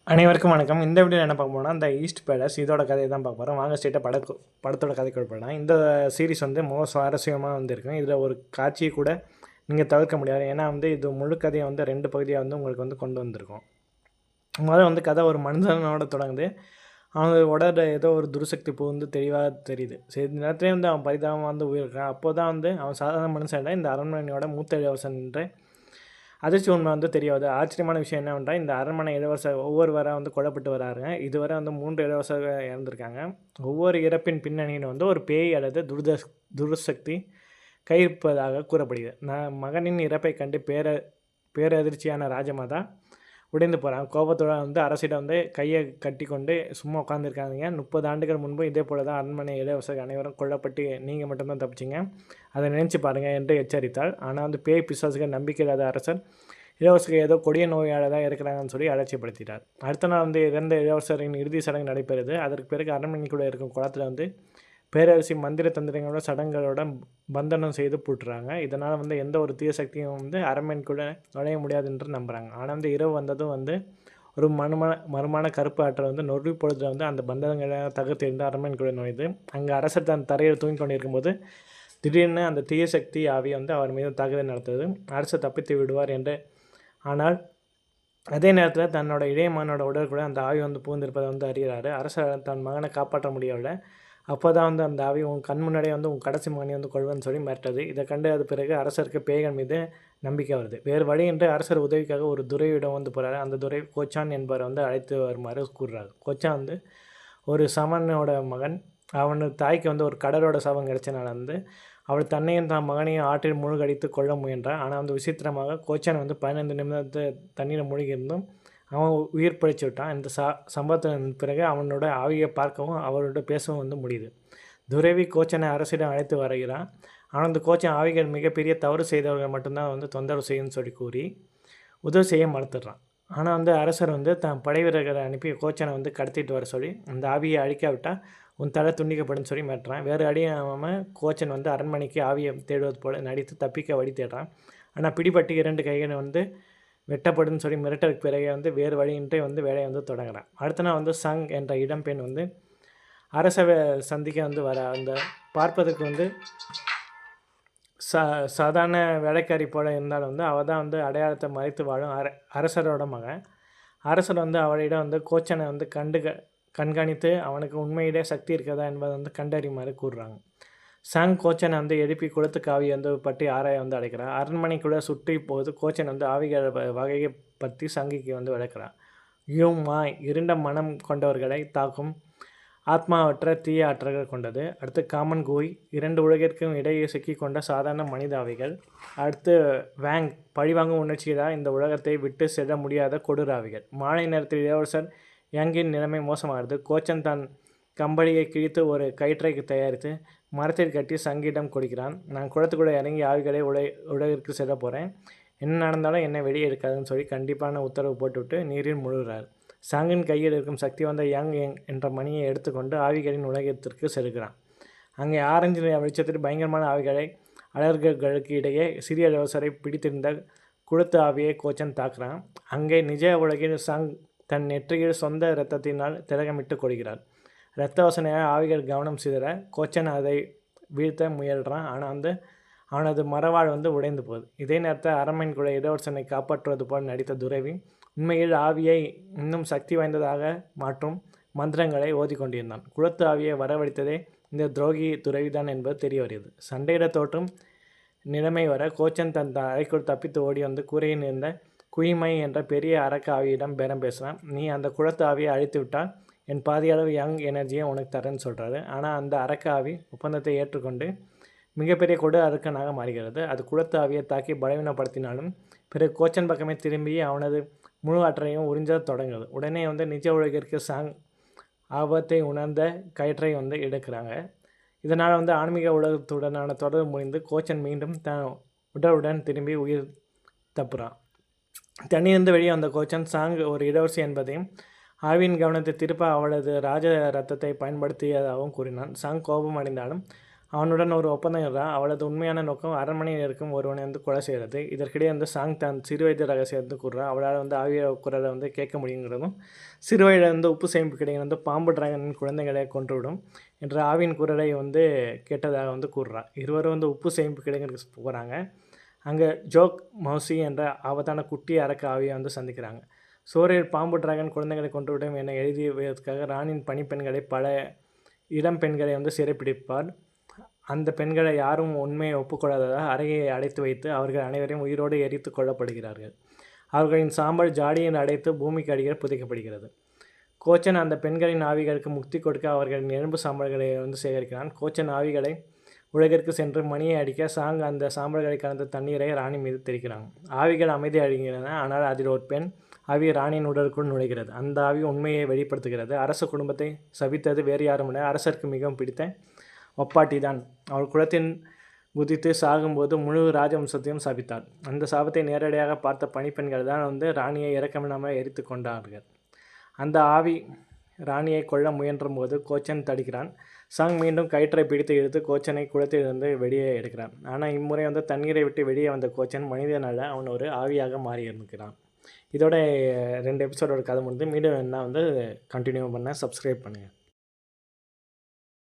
அனைவருக்கும் வணக்கம். இந்த வீடியோவில் என்ன பார்க்க போனால் இந்த ஈஸ்ட் பேலஸ் இதோட கதையை தான் பார்க்க போகிறோம். வாங்க ஸ்ட்ரெயிட்டாக படத்தோட கதைக்குள்ள போகலாம். இந்த சீரிஸ் மிக சுவாரஸ்யமாக இருக்கும். இதில் ஒரு காட்சியை கூட நீங்கள் தவிர்க்க முடியாது. ஏன்னா இது முழு கதையை 2 பகுதியாக உங்களுக்கு கொண்டு வந்திருக்கும். முதல்ல கதை ஒரு மனிதனோட தொடங்குது. அவனோட ஏதோ ஒரு துர்சக்தி தெளிவாக தெரியுது. சரி, இந்த நேரத்துலேயே அவன் பரிதாபமாக உயிர்க்கிறான். அப்போ தான் அவன் சாதாரண மனுஷன் இல்லை, இந்த அரண்மனையோட மூத்த இளவரசன் என்ற அதிர்ச்சி உண்மை தெரிய வருது. ஆச்சரியமான விஷயம் என்னவென்றால், இந்த அரண்மனை இளவரசர் ஒவ்வொருவராக கொல்லப்பட்டு வராருங்க. இதுவரை 3 இளவரசர்கள் இறந்துருக்காங்க. ஒவ்வொரு இறப்பின் பின்னணியில் ஒரு பேய் அல்லது துர்சக்தி கையிருப்பதாக கூறப்படுகிறது. மகனின் இறப்பை கண்டு பேரதிர்ச்சியான ராஜமாதா உடைந்து போகிறாங்க. கோபத்தோடு அரசிடம் கையை கட்டி கொண்டு சும்மா உட்காந்துருக்காங்க. 30 ஆண்டுகள் முன்பு இதே போல தான் அரண்மனை இளவரசர்கள் அனைவரும் கொல்லப்பட்டு நீங்கள் மட்டும்தான் தப்பிச்சிங்க, அதை நினச்சி பாருங்கள் என்று எச்சரித்தாள். ஆனால் பேய் பிசாசுகள் நம்பிக்கை இல்லாத அரசர் இளவரசர்கள் ஏதோ கொடிய நோயால் தான் இருக்கிறாங்கன்னு சொல்லி அலட்சியப்படுத்திட்டார். அடுத்த நாள் இறந்த இளவரசரின் இறுதி சடங்கு நடைபெறுது. அதற்கு பிறகு அரண்மனைக்குள்ளே இருக்கும் குளத்தில் பேரரசி மந்திர தந்திரங்களோட சடங்குகளோட பந்தனம் செய்து போட்டுறாங்க. இதனால் எந்த ஒரு தீய சக்தியும் அரண்மனைக்குள்ளே நுழைய முடியாது என்று நம்புகிறாங்க. ஆனால் இரவு வந்ததும் ஒரு மர்மமான கருப்பு ஆற்றல் நொறுவி பொழுதில் அந்த பந்தங்களை தகர்த்தெறிந்து அரண்மனைக்குள்ளே நுழையுது. அங்கே அரசர் தன் தரையில் தூங்கி கொண்டிருக்கும்போது திடீர்னு அந்த தீய சக்தி ஆவி அவர் மீது தாக்குதல் நடத்துது. அரசர் தப்பித்து விடுவார் என்று. ஆனால் அதே நேரத்தில் தன்னோட இளையமானோட உடல் கூட அந்த ஆவி பூந்திருப்பதை அறிகிறாரு. அரசர் தன் மகனை காப்பாற்ற முடியவில்லை. அப்போ தான் அந்த ஆவி உன் கண் முன்னாடியே உன் கடைசி மகனை கொள்வன்னு சொல்லி மிரட்டுது. இதை கண்டு அது பிறகு அரசருக்கு பேய்கள் மீது நம்பிக்கை வருது. வேறு வழி என்று அரசர் உதவிக்காக ஒரு துறையிடம் போகிறாரு. அந்த துறை கோச்சான் என்பவர் அழைத்து வருமாறு கூறுறாரு. கோச்சான் ஒரு சமனோட மகன். அவனோட தாய்க்கு ஒரு கடலோட சாபம் கிடைச்சனால அவள் தன்னையும் தான் மகனையும் ஆற்றில் மூழ்கடித்து கொள்ள முயன்றான். ஆனால் விசித்திரமாக கோச்சான் 15 நிமிடத்து தண்ணீரை மூழ்கியிருந்தும் அவன் உயிர் பிழைச்சி விட்டான். இந்த சம்பவத்தின் பிறகு அவனோட ஆவியை பார்க்கவும் அவரோட பேசவும் முடியுது. துறவி கோச்சனை அரசிடம் அழைத்து வருகிறான். ஆனால் அந்த கோச்சன் ஆவிகள் மிகப்பெரிய தவறு செய்தவர்கள் மட்டும்தான் தொந்தரவு செய்யும்னு சொல்லி கூறி உதவி செய்ய மறுத்துடுறான். ஆனால் அரசர் தன் படை வீரர்களை அனுப்பி கோச்சனை கடத்திட்டு வர சொல்லி அந்த ஆவியை அழிக்காவிட்டால் உன் தலை துண்டிக்கப்படும் சொல்லி மிரட்டுறான். வேறு அடியாமல் கோச்சன் அரண்மனைக்கு ஆவியை தேடுவது போல நடித்து தப்பிக்க வழி தேடுறான். ஆனால் பிடிபட்டு 2 கைகள் வெட்டப்படுன்னு சொல்லி மிரட்டலுக்கு பிறகு வேறு வழியின்றி வேலையை தொடங்குறான். அடுத்த நாள் சங் என்ற இடம்பெண் அரச சந்திக்க வர பார்ப்பதற்கு சாதாரண வேலைக்காரி போல இருந்தாலும் அவள் தான் அடையாளத்தை மறைத்து வாழும் அரசரோட மகன். அரசர் அவளிடம் கோச்சனை கண்காணித்து அவனுக்கு உண்மையிலே சக்தி இருக்கிறதா என்பதை கண்டறியுமாறு கூறுறாங்க. சாங் கோச்சனை எழுப்பி குளத்து காவி பற்றி ஆராய அழைக்கிறான். அரண்மனைக்குள்ளே சுற்றி போது கோச்சன் ஆவிகள் வகையை பற்றி சங்கிக்கு விளக்கிறான். யூங் மாய் இருண்ட மனம் கொண்டவர்களை தாக்கும் ஆத்மாவற்ற தீய ஆற்றல்கள் கொண்டது. அடுத்து காமன் கூய் 2 உலகிற்கும் இடையே சிக்கி கொண்ட சாதாரண மனித ஆவிகள். அடுத்து வேங் பழிவாங்கும் உணர்ச்சிகளால் இந்த உலகத்தை விட்டு செல்ல முடியாத கொடூராவிகள். மாலை நேரத்தில் இளவரசர் யங்கின் நிலைமை மோசமாகிறது. கோச்சன் தன் கம்பளியை கிழித்து ஒரு கயிற்றை தயாரித்து மரத்தில் கட்டி சங்கிடம் கொடுக்கிறான். நான் குளத்துக்குள்ளே இறங்கி ஆவிகளை உலகிற்கு செல்ல போகிறேன், என்ன நடந்தாலும் என்னை வெளியே எடுக்காதுன்னு சொல்லி கண்டிப்பான உத்தரவு போட்டுவிட்டு நீரில் முழுகிறார். சங்கின் கையில் இருக்கும் சக்தி யங் என்ற மணியை எடுத்துக்கொண்டு ஆவிகளின் உலகத்திற்கு செல்கிறான். அங்கே ஆரஞ்சு வெளிச்சத்தில் பயங்கரமான ஆவிகளை அலர்களுக்கு இடையே சிறிய இளவரசரை பிடித்திருந்த குளத்து ஆவியை கோச்சன் தாக்குறான். அங்கே நிஜ உலகில் சங் தன் நெற்றியில் சொந்த இரத்தத்தினால் திலகமிட்டு கொள்கிறார். இரத்த வாசனையாக ஆவிகள் கவனம் சிதற கோச்சன் அதை வீழ்த்த முயல்கிறான். ஆனால் அவனது மரவாள் உடைந்து போகுது. இதே நேரத்தில் அரண்மனைக்குள்ள இளவரசனை காப்பாற்றுவது போல் நடித்த துறவி உண்மையில் ஆவியை இன்னும் சக்தி வாய்ந்ததாக மாற்றும் மந்திரங்களை ஓதிக்கொண்டிருந்தான். குளத்து ஆவியை வரவழைத்ததே இந்த துரோகி துறவிதான் என்பது தெரிய வருகிறது. சண்டையிட தோற்றும் நிலைமை வர கோச்சன் தன் அறைக்குள் தப்பித்து ஓடி கூரையில் இருந்த குயிமை என்ற பெரிய அரக்க ஆவியிடம் பேரம் பேசுகிறான். நீ அந்த குளத்து ஆவியை அழித்து விட்டால் என் பாதியளவு யங் எனர்ஜியை உனக்கு தரேன்னு சொல்கிறாரு. ஆனால் அந்த அரக்க ஆவி ஒப்பந்தத்தை ஏற்றுக்கொண்டு மிகப்பெரிய கொடு அரக்கனாக மாறுகிறது. அது குளத்து ஆவியை தாக்கி பலவீனப்படுத்தினாலும் பிறகு கோச்சன் பக்கமே திரும்பி அவனது முழு ஆற்றலையும் உறிஞ்ச தொடங்குது. உடனே நிஜ உலகிற்கு சாங் ஆபத்தை உணர்ந்த கயிற்றை எடுக்கிறாங்க. இதனால் ஆன்மீக உலகத்துடனான தொடர்பு முடிந்து கோச்சன் மீண்டும் தன் உடலுடன் திரும்பி உயிர் தப்புறான். தண்ணியிருந்து வெளியே வந்த கோச்சன் சாங் ஒரு இளவரசி என்பதையும் ஆவியின் கவனத்தை திருப்ப அவளது ராஜ ரத்தத்தை பயன்படுத்தியதாகவும் கூறினான். சாங் கோபம் அடைந்தாலும் அவனுடன் ஒரு ஒப்பந்தம் இடுறான். அவளது உண்மையான நோக்கம் அரண்மனையில் இருக்கும் ஒருவனை வந்து கொலை செய்கிறது. இதற்கிடையே வந்து சாங் தான் சிறுவயது ரகசியம் வந்து கூறுறான். அவளால் வந்து ஆவிய குரலை வந்து கேட்க முடியுங்கிறதும், சிறுவயதில் வந்து உப்பு சேமிப்பு கிடைகள் வந்து பாம்பு டிராகனின் குழந்தைகளை கொன்றுவிடும் என்ற ஆவியின் குரலை வந்து கேட்டதாக வந்து கூறுறான். இருவரும் வந்து உப்பு சேமிப்பு கிடைகளுக்கு போகிறாங்க. அங்கே ஜோக் மௌசி என்ற ஆபத்தான குட்டி அரக்க ஆவியை வந்து சந்திக்கிறாங்க. சோரில் பாம்பு டிராகன் குழந்தைகளை கொன்றுவிடும் என எழுதியதற்காக ராணியின் பணிப்பெண்களை பல இளம் பெண்களை வந்து சிறைப்பிடிப்பார். அந்த பெண்களை யாரும் உண்மையை ஒப்புக்கொள்ளாததால் அறையை அடைத்து வைத்து அவர்கள் அனைவரையும் உயிரோடு எரித்து கொல்லப்படுகிறார்கள். அவர்களின் சாம்பல் ஜாடியில் அடைத்து பூமிக்கு அடியில் புதைக்கப்படுகிறது. கோச்சன் அந்த பெண்களின் ஆவிகளுக்கு முக்தி கொடுக்க அவர்களின் எலும்பு சாம்பல்களை வந்து சேகரிக்கிறான். கோச்சன் ஆவிகளை உலகிற்கு சென்று மணியை அடிக்க சாங் அந்த சாம்பல்களை கலந்த தண்ணீரை ராணி மீது தெளிக்கிறாங்க. ஆவிகள் அமைதி அடைகின்றன. ஆனால் அதில் ஒரு பெண் ஆவி ராணியின் உடலுக்குள் நுழைகிறது. அந்த ஆவி உண்மையை வெளிப்படுத்துகிறது. அரச குடும்பத்தை சபித்தது வேறு யாருமில்லை, அரசருக்கு மிகவும் பிடித்த ஒப்பாட்டி தான். அவள் குளத்தில் குதித்து சாகும்போது முழு ராஜவம்சத்தையும் சபித்தாள். அந்த சாபத்தை நேரடியாக பார்த்த பணிப்பெண்கள் தான் வந்து ராணியை இறக்கமில்லாமல் எரித்து கொண்டார்கள். அந்த ஆவி ராணியை கொல்ல முயன்றபோது கோச்சன் தடுக்கிறான். சாங் மீண்டும் கயிற்றை பிடித்து இழுத்து கோச்சனை குளத்திலிருந்து வெளியே எடுக்கிறான். ஆனால் இம்முறை வந்து தண்ணீரை விட்டு வெளியே வந்த கோச்சன் மனிதன் அல்ல, அவன் ஒரு ஆவியாக மாறி இருக்கிறான். இதோட 2 எபிசோடோட கதை முடிஞ்சு. மீண்டும் என்ன வந்து கண்டினியூ பண்ண சப்ஸ்கிரைப் பண்ணுங்கள்.